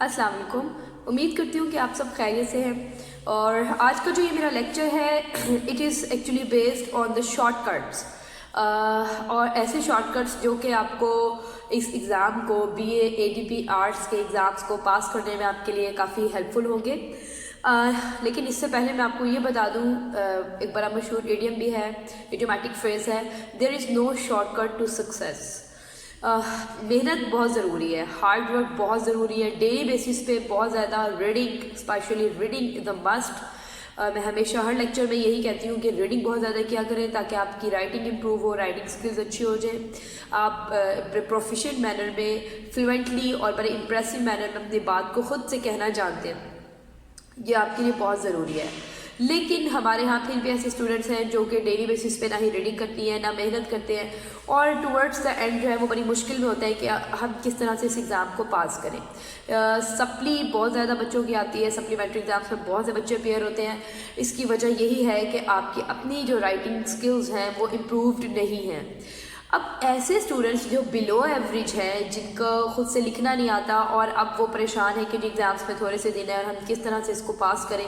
अस्सलाम वालेकुम। उम्मीद करती हूँ कि आप सब खैरियत से हैं। और आज का जो ये मेरा लेक्चर है it is actually based on the shortcuts, और ऐसे शॉर्टकट्स जो कि आपको इस एग्ज़ाम को BA ADP आर्ट्स के एग्ज़ाम्स को पास करने में आपके लिए काफ़ी हेल्पफुल होंगे। लेकिन इससे पहले मैं आपको ये बता दूँ, एक बड़ा मशहूर इडियम भी है, इडियोमैटिक फ्रेज़ है, there is no shortcut to success. मेहनत बहुत ज़रूरी है, हार्ड वर्क बहुत ज़रूरी है, डेली बेसिस पे बहुत ज़्यादा reading, specially reading is the must. मैं हमेशा हर लेक्चर में यही कहती हूँ कि रीडिंग बहुत ज़्यादा किया करें ताकि आपकी राइटिंग इम्प्रूव हो, राइटिंग स्किल्स अच्छी हो जाए, आप प्रोफिशिएंट मैनर में फ्लुएंटली और बड़े इम्प्रेसिव मैनर में अपनी बात को ख़ुद से कहना जानते हैं। ये आपके लिए बहुत ज़रूरी है। लेकिन हमारे यहाँ फिर भी ऐसे स्टूडेंट्स हैं जो कि डेली बेसिस पे ना ही रीडिंग करती हैं ना मेहनत करते हैं, और टुवर्ड्स द एंड जो है वो बड़ी मुश्किल में होता है कि हम किस तरह से इस एग्ज़ाम को पास करें। सप्ली बहुत ज़्यादा बच्चों की आती है, सप्लीमेंट्री एग्ज़ाम्स में बहुत से बच्चे अपेयर होते हैं। इसकी वजह यही है कि आपकी अपनी जो राइटिंग स्किल्स हैं वो इम्प्रूव्ड नहीं हैं। अब ऐसे स्टूडेंट्स जो बिलो एवरेज हैं, जिनको खुद से लिखना नहीं आता और अब वो परेशान है कि जी एग्ज़ाम्स में थोड़े से दिन है और हम किस तरह से इसको पास करें,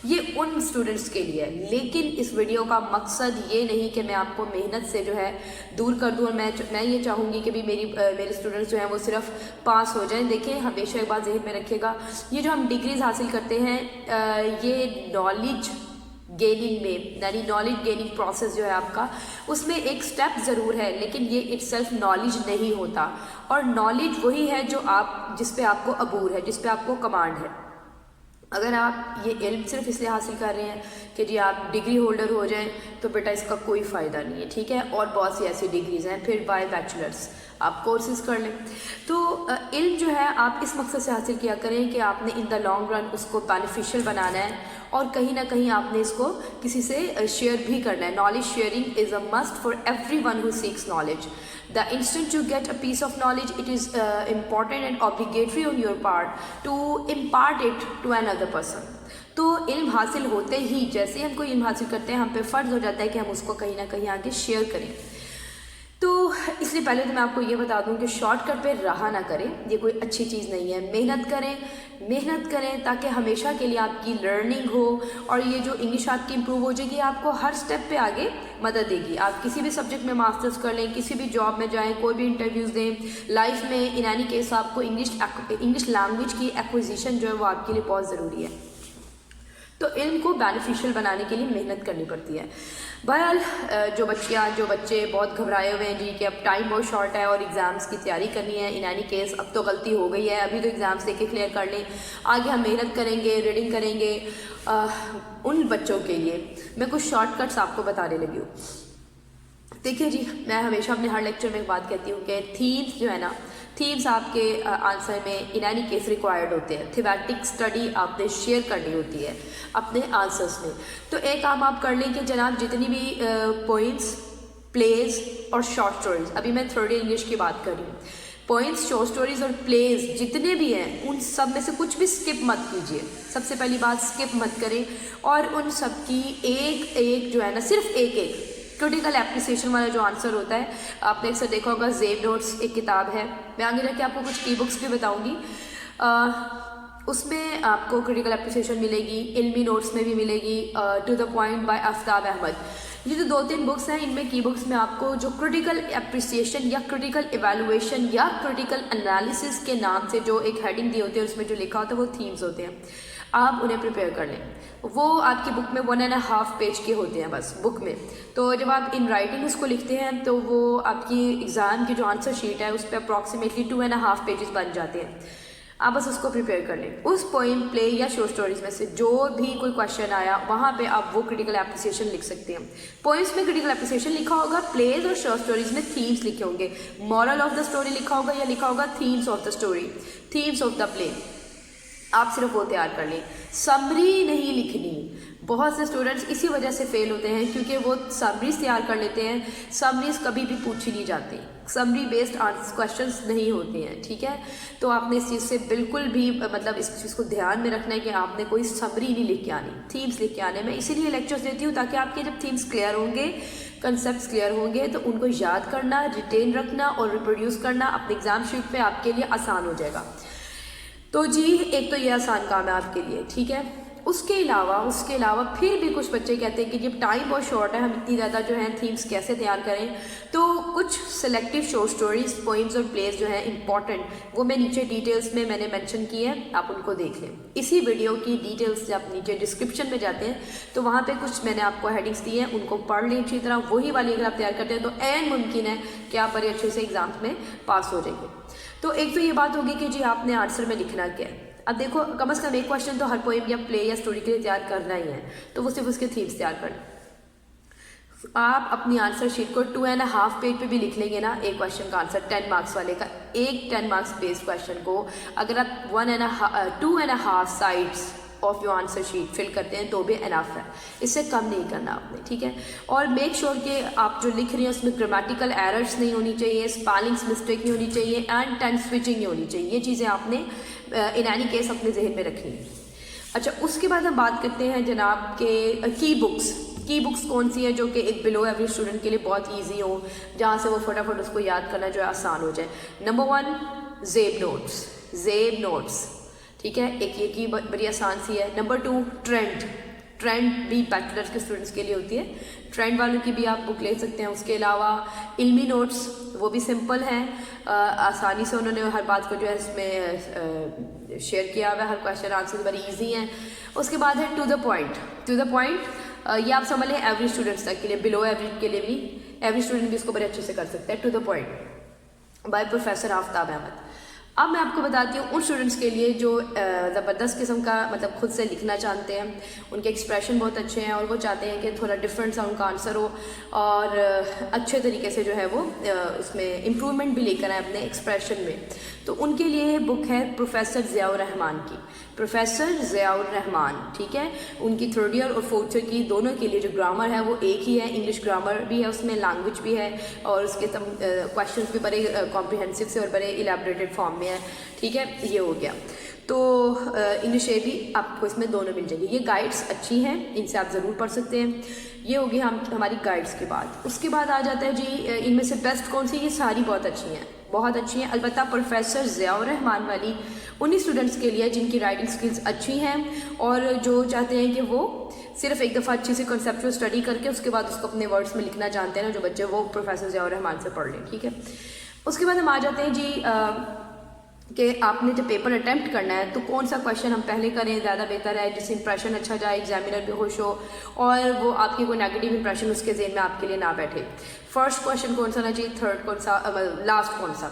ये उन स्टूडेंट्स के लिए है। लेकिन इस वीडियो का मकसद ये नहीं कि मैं आपको मेहनत से जो है दूर कर दूँ, और मैं ये चाहूँगी कि भी मेरे स्टूडेंट्स जो हैं वो सिर्फ पास हो जाएं। देखिए, हमेशा एक बात ज़हन में रखिएगा, ये जो हम डिग्रीज़ हासिल करते हैं ये नॉलेज गेनिंग में, यानी नॉलेज गेनिंग प्रोसेस जो है आपका, उसमें एक स्टेप ज़रूर है, लेकिन ये इटसेल्फ नॉलेज नहीं होता। और नॉलेज वही है जो आप, जिस पे आपको अबूर है, जिस पे आपको कमांड है। अगर आप ये इल्म सिर्फ इसलिए हासिल कर रहे हैं कि जी आप डिग्री होल्डर हो जाएं, तो बेटा इसका कोई फ़ायदा नहीं है, ठीक है। और बहुत सी ऐसी डिग्रीज़ हैं, फिर बाय बैचलर्स आप कोर्सेज कर लें। तो इल्म जो है आप इस मकसद से हासिल किया करें कि आपने इन द लॉन्ग रन उसको बेनिफिशियल बनाना है, और कहीं ना कहीं आपने इसको किसी से शेयर भी करना है। Knowledge sharing is a must for everyone who seeks knowledge. The instant you get a piece of knowledge, it is important and obligatory on your part to impart it to another person. तो इल्म हासिल होते ही, जैसे ही हम कोई इल्म हासिल करते हैं, हम पे फ़र्ज़ हो जाता है कि हम उसको कहीं ना कहीं आगे शेयर करें। तो इसलिए पहले तो मैं आपको ये बता दूं कि शॉर्टकट पे रहा ना करें, ये कोई अच्छी चीज़ नहीं है। मेहनत करें ताकि हमेशा के लिए आपकी लर्निंग हो, और ये जो इंग्लिश आपकी इम्प्रूव हो जाएगी, आपको हर स्टेप पे आगे मदद देगी। आप किसी भी सब्जेक्ट में मास्टर्स कर लें, किसी भी जॉब में जाएं, कोई भी इंटरव्यूज़ दें लाइफ में, इन एनी केस आपको इंग्लिश लैंग्वेज की एक्विजिशन जो है वो आपके लिए बहुत ज़रूरी है। तो इल्म को बेनिफिशियल बनाने के लिए मेहनत करनी पड़ती है। बहरहाल जो बच्चे बहुत घबराए हुए हैं जी कि अब टाइम बहुत शॉर्ट है और एग्ज़ाम्स की तैयारी करनी है, इन एनी केस अब तो गलती हो गई है, अभी तो एग्ज़ाम्स देके क्लियर कर लें, आगे हम मेहनत करेंगे, रीडिंग करेंगे। उन बच्चों के लिए मैं कुछ शॉर्टकट्स आपको बताने लगी हूँ। देखिए जी, मैं हमेशा अपने हर लेक्चर में एक बात कहती हूँ कि थीम्स जो है ना, थीम्स आपके आंसर में इन एनी केस रिक्वायर्ड होते हैं। थीमेटिक स्टडी आपने शेयर करनी होती है अपने आंसर्स में। तो एक काम आप कर लें कि जनाब जितनी भी पोइम्स, प्लेज और शॉर्ट स्टोरीज, अभी मैं थर्ड ईयर इंग्लिश की बात कर रही हूँ, पोइम्स, शॉर्ट स्टोरीज और प्लेज जितने भी हैं उन सब में से कुछ भी स्किप मत कीजिए। सबसे पहली बात, स्किप मत करें, और उन सब की एक एक जो है ना, सिर्फ एक क्रिटिकल एप्रिसिएशन वाला जो आंसर होता है, आपने अक्सर देखा होगा, जेब नोट्स एक किताब है, मैं आगे जाके आपको कुछ ई बुक्स भी बताऊंगी, उसमें आपको क्रिटिकल एप्रिसिएशन मिलेगी, इल्मी नोट्स में भी मिलेगी, to the point by Aftab Ahmed. ये जो 2-3 बुक्स हैं, इनमें की बुक्स में आपको जो क्रिटिकल एप्रिसिएशन या क्रिटिकल इवैल्यूएशन या क्रिटिकल एनालिसिस के नाम से जो एक हेडिंग दी होती है, उसमें जो लिखा होता है वो थीम्स होते हैं, आप उन्हें प्रिपेयर कर लें। वो आपकी बुक में 1.5 पेज के होते हैं बस बुक में। तो जब आप इन राइटिंग उसको लिखते हैं तो वो आपकी एग्ज़ाम की जो आंसर शीट है उस पर अप्रॉक्सीमेटली 2.5 पेजेस बन जाते हैं। आप बस उसको प्रिपेयर कर लें। उस पोइम, प्ले या शॉर्ट स्टोरीज में से जो भी कोई क्वेश्चन आया, वहाँ पे आप वो क्रिटिकल एप्रिसिएशन लिख सकते हैं। पोइम्स में क्रिटिकल एप्रिसिएशन लिखा होगा, प्लेज और शॉर्ट स्टोरीज में थीम्स लिखे होंगे, मॉरल ऑफ द स्टोरी लिखा होगा या लिखा होगा themes of the story, themes of the play. आप सिर्फ वो तैयार कर लें, समरी नहीं लिखनी। बहुत से स्टूडेंट्स इसी वजह से फेल होते हैं क्योंकि वो समरीज तैयार कर लेते हैं, समरीज कभी भी पूछी नहीं जाती, समरी बेस्ड क्वेश्चंस नहीं होते हैं, ठीक है। तो आपने इस चीज़ से बिल्कुल भी मतलब इस चीज़ को ध्यान में रखना है कि आपने कोई समरी नहीं लिख के आनी, थीम्स लिख के आने। मैं इसीलिए लेक्चर्स देती हूँ ताकि आपके जब थीम्स क्लियर होंगे, कंसेप्ट क्लियर होंगे, तो उनको याद करना, रिटेन रखना और रिप्रोड्यूस करना अपने एग्जाम शीट पे आपके लिए आसान हो जाएगा। तो जी एक तो ये आसान काम है आपके लिए, ठीक है। उसके अलावा फिर भी कुछ बच्चे कहते हैं कि जब टाइम बहुत शॉर्ट है, हम इतनी ज़्यादा जो है थीम्स कैसे तैयार करें, तो कुछ सेलेक्टिव शॉर्ट स्टोरीज, पोइम्स और प्लेस जो है इंपॉर्टेंट, वो मैं नीचे डिटेल्स में मैंने मेंशन की है, आप उनको देख लें। इसी वीडियो की डिटेल्स जब नीचे डिस्क्रिप्शन में जाते हैं तो वहाँ पे कुछ मैंने आपको हेडिंग्स दी हैं, उनको पढ़ लें अच्छी तरह। वही वाली अगर आप तैयार करते हैं तो एन मुमकिन है कि आप बड़े अच्छे से एग्जाम्स में पास हो जाएंगे। तो एक तो ये बात होगी कि जी आपने आंसर में लिखना क्या है। अब देखो, कम से कम एक क्वेश्चन तो हर पोएम या प्ले या स्टोरी के लिए तैयार करना ही है, तो वो सिर्फ उसके थीम्स तैयार करना। आप अपनी आंसर शीट को 2.5 पेज पे भी लिख लेंगे ना, एक क्वेश्चन का आंसर 10 मार्क्स वाले का, एक 10 मार्क्स बेस्ड क्वेश्चन को अगर आप 2.5 sides of your answer sheet fill करते हैं तो भी इनफ है, इससे कम नहीं करना आपने, ठीक है। और मेक श्योर कि आप जो लिख रहे हैं उसमें ग्रामेटिकल एरर्स नहीं होनी चाहिए, स्पेलिंग्स मिस्टेक नहीं होनी चाहिए, एंड टेंस स्विचिंग नहीं होनी चाहिए। ये चीज़ें आपने इन एनी केस अपने जहन में रखनी है। अच्छा, उसके बाद हम बात करते हैं जनाब के की बुक्स कौन सी है जो कि एक बिलो एवरेज स्टूडेंट के लिए बहुत ईजी हो, जहाँ से वो फटाफट उसको याद करना जो है आसान हो जाए। नंबर 1 ज़ेब नोट्स, ठीक है, एक ये की बड़ी आसान सी है। नंबर 2 ट्रेंड भी बैचलर्स के स्टूडेंट्स के लिए होती है, ट्रेंड वालों की भी आप बुक ले सकते हैं। उसके अलावा इल्मी नोट्स, वो भी सिंपल हैं, आसानी से उन्होंने हर बात को जो है इसमें शेयर किया हुआ है, हर क्वेश्चन आंसर बड़ी इजी हैं। उसके बाद है टू द पॉइंट, ये आप समझ लें एवरेज स्टूडेंट्स तक के लिए, बिलो एवरेज के लिए भी, एवरेज स्टूडेंट भी इसको बड़े अच्छे से कर सकते हैं। To the point by professor Aftab Ahmed. अब मैं आपको बताती हूँ उन स्टूडेंट्स के लिए जो ज़बरदस्त किस्म का मतलब खुद से लिखना चाहते हैं, उनके एक्सप्रेशन बहुत अच्छे हैं और वो चाहते हैं कि थोड़ा डिफरेंट सा उनका आंसर हो और अच्छे तरीके से जो है वो उसमें इम्प्रूवमेंट भी लेकर आए अपने एक्सप्रेशन में। तो उनके लिए बुक है प्रोफेसर ज़ियाउर रहमान की, ठीक है। उनकी 3rd ईयर और 4th ईयर की दोनों के लिए जो ग्रामर है वो एक ही है, इंग्लिश ग्रामर भी है उसमें, लैंग्वेज भी है और उसके क्वेश्चंस भी बड़े कॉम्प्रिहेंसिव से और बड़े इलेबोरेटेड फॉर्म में है, ठीक है। ये हो गया। तो इंग्लिश ए भी आपको इसमें दोनों मिल जाएंगे। ये गाइड्स अच्छी हैं, इनसे आप ज़रूर पढ़ सकते हैं। ये होगी हमारी गाइड्स के बाद। उसके बाद आ जाता है जी इनमें से बेस्ट कौन सी, ये सारी बहुत अच्छी हैं। अलबत्ता प्रोफेसर ज़ियाउर रहमान वाली उन्हीं स्टूडेंट्स के लिए जिनकी राइटिंग स्किल्स अच्छी हैं और जो चाहते हैं कि वो सिर्फ एक दफ़ा अच्छी सी कॉन्सेप्चुअल स्टडी करके उसके बाद उसको अपने वर्ड्स में लिखना जानते हैं ना, जो बच्चे, वो प्रोफेसर ज़ियाउर रहमान से पढ़ लें, ठीक है। उसके बाद हम आ जाते हैं जी कि आपने जब पेपर अटैम्प्ट करना है तो कौन सा क्वेश्चन हम पहले करें ज़्यादा बेहतर है, जिससे इंप्रेशन अच्छा जाए, एग्जामिनर भी खुश हो और वो आपकी कोई नेगेटिव इंप्रेशन उसके जेन में आपके लिए ना बैठे। फर्स्ट क्वेश्चन कौन सा होना चाहिए, थर्ड कौन सा, लास्ट कौन सा।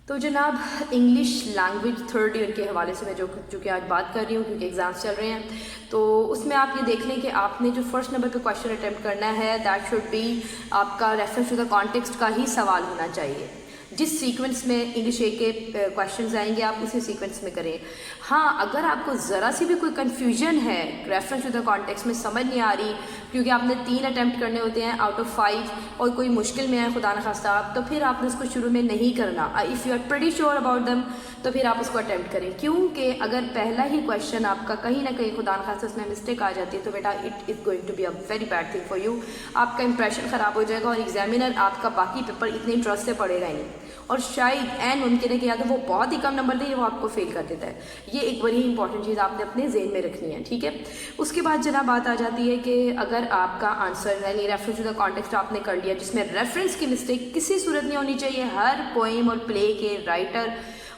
तो जनाब इंग्लिश लैंग्वेज 3rd ईयर के हवाले से मैं जो कि आज बात कर रही हूँ क्योंकि एग्ज़ाम्स चल रहे हैं, तो उसमें आप ये देख लें कि आपने जो फर्स्ट नंबर पे क्वेश्चन अटैम्प्ट करना है दैट शुड बी आपका रेफरेंस टू द कॉन्टेक्स्ट का ही सवाल होना चाहिए। जिस सीक्वेंस में इंग्लिश ए के क्वेश्चंस आएंगे आप उसी सीक्वेंस में करें। हाँ, अगर आपको ज़रा सी भी कोई कन्फ्यूजन है, रेफरेंस टू द कॉन्टेक्स्ट में समझ नहीं आ रही क्योंकि आपने 3 अटैम्प्ट करने होते हैं आउट ऑफ 5 और कोई मुश्किल में है खुदा न खास्ता आप, तो फिर आपने उसको शुरू में नहीं करना। If you are pretty sure about them तो फिर आप उसको अटैम्प्ट करें, क्योंकि अगर पहला ही क्वेश्चन आपका कहीं ना कहीं खुदा न खास्ता उसमें मिस्टेक आ जाती है तो बेटा it is going to be a very bad thing for you. आपका इंप्रेशन ख़राब हो जाएगा और एग्जामिनर आपका बाकी पेपर इतने इंटरेस्ट से पढ़ेगा ही नहीं और शायद एन मुमकिन है कि या तो वो बहुत ही कम नंबर दे वो आपको फेल कर देता है। ये एक बड़ी इंपॉर्टेंट चीज़ आपने अपने जेहन में रखनी है, ठीक है। उसके बाद जनाब बात आ जाती है कि अगर आपका आंसर यानी रेफरेंस टू द कॉन्टेक्स्ट आपने कर लिया जिसमें रेफरेंस की मिस्टेक किसी सूरत नहीं होनी चाहिए। हर पोएम और प्ले के राइटर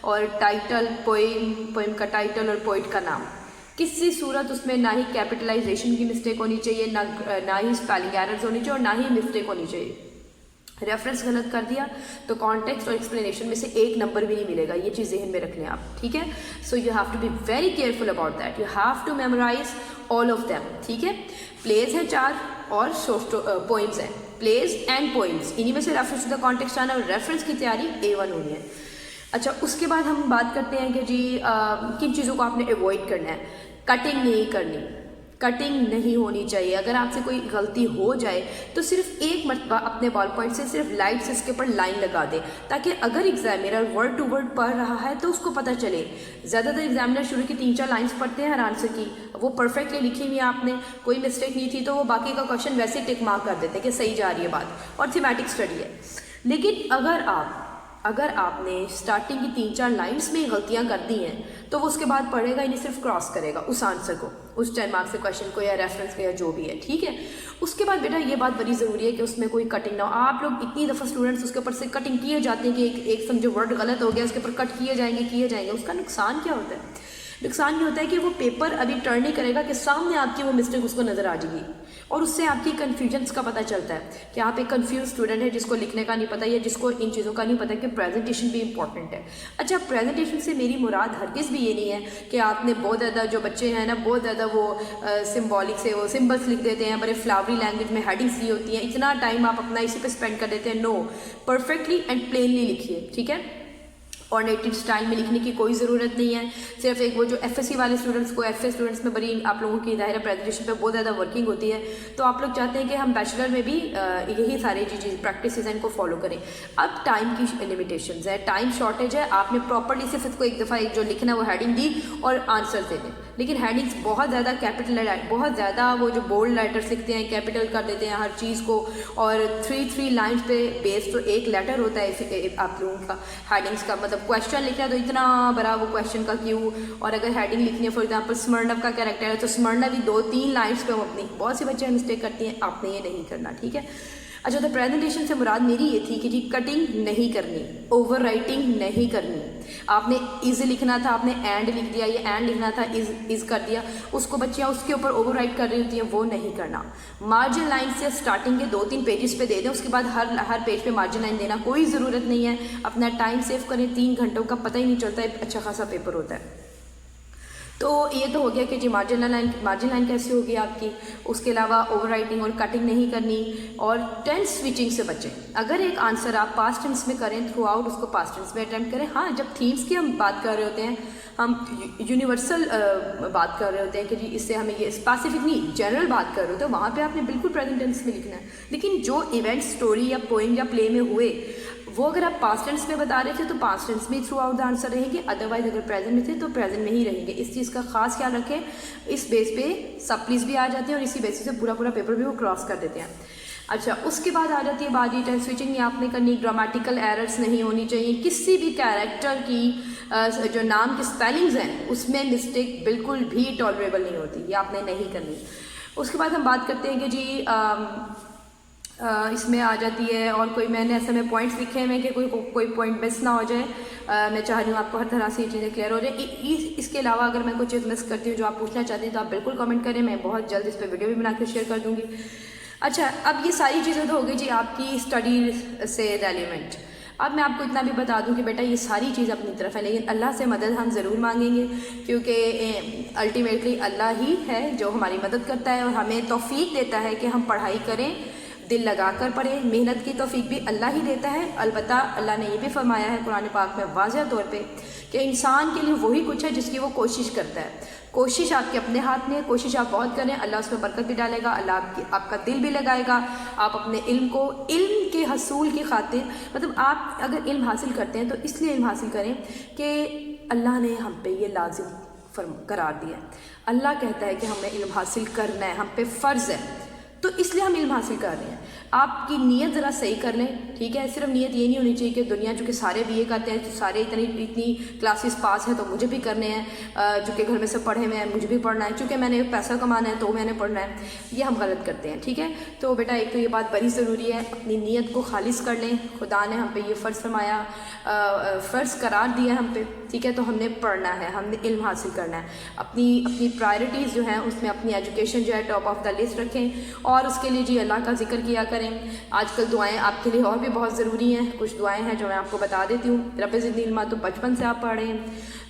और टाइटल, पोएम का टाइटल और पोइट का नाम, किसी सूरत उसमें ना ही कैपिटलाइजेशन की मिस्टेक होनी चाहिए, ना ही स्पेलिंग एरर्स होनी चाहिए और ना ही मिस्टेक होनी चाहिए। रेफरेंस गलत कर दिया तो कॉन्टेक्स्ट और एक्सप्लेनेशन में से 1 नंबर भी नहीं मिलेगा। ये चीज़ जहन में रख लें आप, ठीक है। So you have to be very careful about that, you have to memorise all of them, ठीक है। प्लेज है 4 और पोइम्स हैं, प्लेज एंड पोइम्स, इन्हीं में से रेफरेंस टू द कॉन्टेक्स्ट आना और रेफरेंस की तैयारी A1 होनी है। अच्छा, उसके बाद हम बात करते हैं कि जी किन चीज़ों को आपने अवॉइड करना है। कटिंग नहीं करनी, कटिंग नहीं होनी चाहिए। अगर आपसे कोई गलती हो जाए तो सिर्फ एक मरतबा अपने बॉल पॉइंट से सिर्फ लाइट से इसके ऊपर लाइन लगा दें ताकि अगर एग्जामिनर वर्ड टू वर्ड पढ़ रहा है तो उसको पता चले। ज़्यादातर एग्जामिनर शुरू की 3-4 लाइन्स पढ़ते हैं हर आंसर की, वो परफेक्टली लिखी हुई है, आपने कोई मिस्टेक नहीं थी तो वो बाकी का क्वेश्चन वैसे टिक मार्क कर देते हैं कि सही जा रही है बात और थीमेटिक स्टडी है। लेकिन अगर आप अगर आपने स्टार्टिंग की 3-4 लाइन्स में गलतियां कर दी हैं तो वो उसके बाद पढ़ेगा ही नहीं, सिर्फ क्रॉस करेगा उस आंसर को, उस 10 मार्क्स के क्वेश्चन को या रेफरेंस को या जो भी है, ठीक है। उसके बाद बेटा ये बात बड़ी ज़रूरी है कि उसमें कोई कटिंग ना हो। आप लोग इतनी दफ़ा स्टूडेंट्स उसके ऊपर से कटिंग किए जाते हैं कि एक समझो वर्ड गलत हो गया उसके ऊपर कट किए जाएंगे। उसका नुकसान क्या होता है? नुकसान ये होता है कि वो पेपर अभी टर्न नहीं करेगा कि सामने आपकी वो मिस्टेक उसको नज़र आ जाएगी और उससे आपकी कन्फ्यूजन्स का पता चलता है कि आप एक कंफ्यूज स्टूडेंट है जिसको लिखने का नहीं पता या जिसको इन चीज़ों का नहीं पता कि प्रेजेंटेशन भी इंपॉर्टेंट है। अच्छा, प्रेजेंटेशन से मेरी मुराद हरगिज़ भी ये नहीं है कि आपने बहुत ज़्यादा, जो बच्चे हैं ना बहुत ज़्यादा वो सिम्बॉलिक से वो सिम्बल्स लिख देते हैं, बड़े फ्लावरी लैंग्वेज में हेडिंग्स दी होती हैं, इतना टाइम आप अपना इसी पे स्पेंड कर देते हैं। नो, परफेक्टली एंड प्लेनली लिखिए, ठीक है। और नेटिव स्टाइल में लिखने की कोई ज़रूरत नहीं है। सिर्फ एक वो जो एफएससी वाले स्टूडेंट्स को, एफए स्टूडेंट्स में बड़ी आप लोगों की ज़ाहिर प्रेजेंटेशन पे बहुत ज़्यादा वर्किंग होती है, तो आप लोग चाहते हैं कि हम बैचलर में भी यही सारी चीज़ प्रैक्टिस हैं इनको फॉलो करें। अब टाइम की लिमिटेशंस है, टाइम शॉर्टेज है, आपने प्रॉपरली सिर्फ इसको एक दफ़ा एक जो लिखना वो हेडिंग दी और आंसर दे दें, लेकिन हेडिंग्स बहुत ज़्यादा कैपिटल, बहुत ज़्यादा वो जो बोल्ड लेटर्स लिखते हैं कैपिटल कर देते हैं हर चीज़ को, और 3 लाइन्स पे बेस्ड तो एक लेटर होता है आप लोगों का हेडिंग्स का, मतलब क्वेश्चन लिखना है तो इतना बड़ा वो क्वेश्चन का क्यों, और अगर हेडिंग लिखनी है फॉर एग्जांपल स्मरणव का कैरेक्टर है तो स्मरणव भी 2-3 लाइन्स पे हम अपनी, बहुत से बच्चे मिस्टेक करती हैं, आपने ये नहीं करना, ठीक है। अच्छा, तो प्रेजेंटेशन से मुराद मेरी ये थी कि जी कटिंग नहीं करनी, ओवर राइटिंग नहीं करनी। आपने इज लिखना था, आपने एंड लिख दिया, ये एंड लिखना था इज कर दिया, उसको बच्चियाँ उसके ऊपर ओवर राइट कर रही होती हैं, वो नहीं करना। मार्जिन लाइन से स्टार्टिंग के 2-3 पेजेस पे दे दें, उसके बाद हर पेज पे मार्जिन लाइन देना कोई ज़रूरत नहीं है। अपना टाइम सेव करें, 3 घंटों का पता ही नहीं चलता है, अच्छा खासा पेपर होता है। तो ये तो हो गया कि जी मार्जिन लाइन कैसी होगी आपकी। उसके अलावा ओवर राइटिंग और कटिंग नहीं करनी, और टेंस स्विचिंग से बचें। अगर एक आंसर आप पास्ट टेंस में करें, थ्रू आउट उसको पास्ट टेंस में अटेम्प्ट करें। हाँ, जब थीम्स की हम बात कर रहे होते हैं, हम यूनिवर्सल बात कर रहे होते हैं कि जी इससे हमें ये स्पेसिफिक नहीं जनरल बात कर रहे होते हैं, वहाँ पे आपने बिल्कुल प्रेजेंट टेंस में लिखना है। लेकिन जो इवेंट स्टोरी या पोइम या प्ले में हुए वो अगर आप पास्ट टेंस में बता रहे थे तो पास्ट टेंस में थ्रू आउट द आंसर रहेंगे, अदरवाइज अगर प्रेजेंट में थे तो प्रेजेंट में ही रहेंगे। इस चीज़ का खास ख्याल रखें। इस बेस पे सप्लीज भी आ जाती हैं और इसी बेसिस से पूरा पेपर भी वो क्रॉस कर देते हैं। अच्छा, उसके बाद आ जाती है बात, ये टेंस स्विचिंग नहीं आपने करनी, ग्रामेटिकल एरर्स नहीं होनी चाहिए, किसी भी कैरेक्टर की जो नाम की स्पेलिंग्स हैं उसमें मिस्टेक बिल्कुल भी टॉलरेबल नहीं होती, ये आपने नहीं करनी। उसके बाद हम बात करते हैं कि जी इसमें आ जाती है, और कोई मैंने ऐसे में पॉइंट्स लिखे हैं कि कोई पॉइंट मिस ना हो जाए। मैं चाह रही हूँ आपको हर तरह से ये चीज़ें क्लियर हो जाए। इसके अलावा अगर मैं कोई चीज़ मिस करती हूँ जो आप पूछना चाहती हैं तो आप बिल्कुल कमेंट करें, मैं बहुत जल्द इस पर वीडियो भी बना कर शेयर कर दूँगी। अच्छा, अब ये सारी चीज़ें तो हो गई जी आपकी स्टडी से रेलिवेंट। अब मैं आपको इतना भी बता दूं कि बेटा ये सारी चीज़ अपनी तरफ है, लेकिन अल्लाह से मदद हम ज़रूर मांगेंगे, क्योंकि अल्टीमेटली अल्लाह ही है जो हमारी मदद करता है और हमें तौफीक देता है कि हम पढ़ाई करें, दिल लगाकर पढ़ें। मेहनत की तौफीक भी अल्लाह ही देता है। अलबत्ता अल्लाह ने ये भी फरमाया है कुरान पाक में वाज़ह तौर पे कि इंसान के लिए वही कुछ है जिसकी वो कोशिश करता है। कोशिश आपके अपने हाथ में है, कोशिश आप बहुत करें, अल्लाह उसमें बरकत भी डालेगा, अल्लाह आपका दिल भी लगाएगा। आप अपने इल्म के हसूल की खातिर, मतलब आप अगर इल्म हासिल करते हैं तो इसलिए इल्म हासिल करें कि अल्लाह ने हम पे ये लाजिम करार दिया है। अल्लाह कहता है कि हमें इल्म हासिल करना है, हम पे फ़र्ज़ है, तो इसलिए हम इल्म हासिल कर रहे हैं। आपकी नीयत ज़रा सही कर लें, ठीक है। सिर्फ नीयत ये नहीं होनी चाहिए कि दुनिया चूँकि सारे बीए करते हैं तो सारे इतनी क्लासेस पास हैं तो मुझे भी करने हैं, चूँकि घर में सब पढ़े हुए हैं मुझे भी पढ़ना है, चूँकि मैंने पैसा कमाना है तो मैंने पढ़ना है, ये हम गलत करते हैं, ठीक है। तो बेटा एक तो ये बात बड़ी ज़रूरी है, अपनी नीयत को खालिस कर लें। खुदा ने हम पे ये फ़र्ज़ फरमाया, फ़र्ज़ करार दिया हम पे, ठीक है। तो हमने पढ़ना है, हमने इल्म हासिल करना है। अपनी प्रायोरिटीज़ जो हैं उसमें अपनी एजुकेशन जो है टॉप ऑफ द लिस्ट रखें, और उसके लिए जी अल्लाह का जिक्र किया करें। आजकल दुआएं आपके लिए और भी बहुत ज़रूरी हैं। कुछ दुआएं हैं जो मैं आपको बता देती हूँ। रब्बे ज़िदनी इल्मा तो बचपन से आप पढ़ रहे हैं,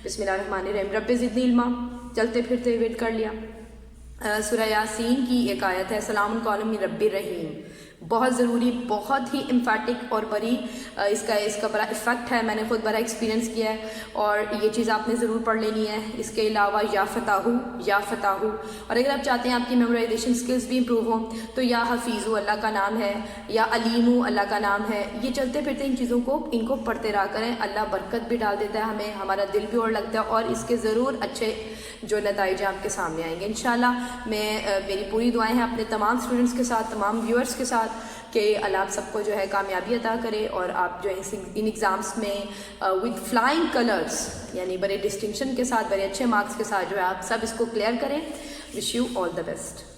बिस्मिल्लाहिर्रहमानिर्रहीम। रब्बे ज़िदनी इल्मा चलते फिरते वेट कर लिया। सूरह यासीन की एक आयत है, सलामुन कौलन मिन रब्बिर रहीम, बहुत ज़रूरी, बहुत ही इम्फैटिक और बड़ी इसका बड़ा इफ़ेक्ट है। मैंने खुद बड़ा एक्सपीरियंस किया है और ये चीज़ आपने ज़रूर पढ़ लेनी है। इसके अलावा या फ़ताहू, और अगर आप चाहते हैं आपकी मेमोराइजेशन स्किल्स भी इम्प्रूव हों तो या हफीज़ू अल्लाह का नाम है, या अलीमू अल्लाह का नाम है। ये चलते फिरते इन चीज़ों को इनको पढ़ते रहा करें, अल्लाह बरकत भी डाल देता है हमें, हमारा दिल भी और लगता है, और इसके ज़रूर अच्छे जो नताइज आपके सामने आएंगे इंशाल्लाह। मेरी पूरी दुआएं हैं अपने तमाम स्टूडेंट्स के साथ, तमाम व्यूअर्स के साथ, साथ कि अल्लाह आप सबको जो है कामयाबी अता करे और आप जो है इन एग्ज़ाम्स में विद फ्लाइंग कलर्स यानी बड़े डिस्टिंक्शन के साथ, बड़े अच्छे मार्क्स के साथ जो है आप सब इसको क्लियर करें। Wish you all the best.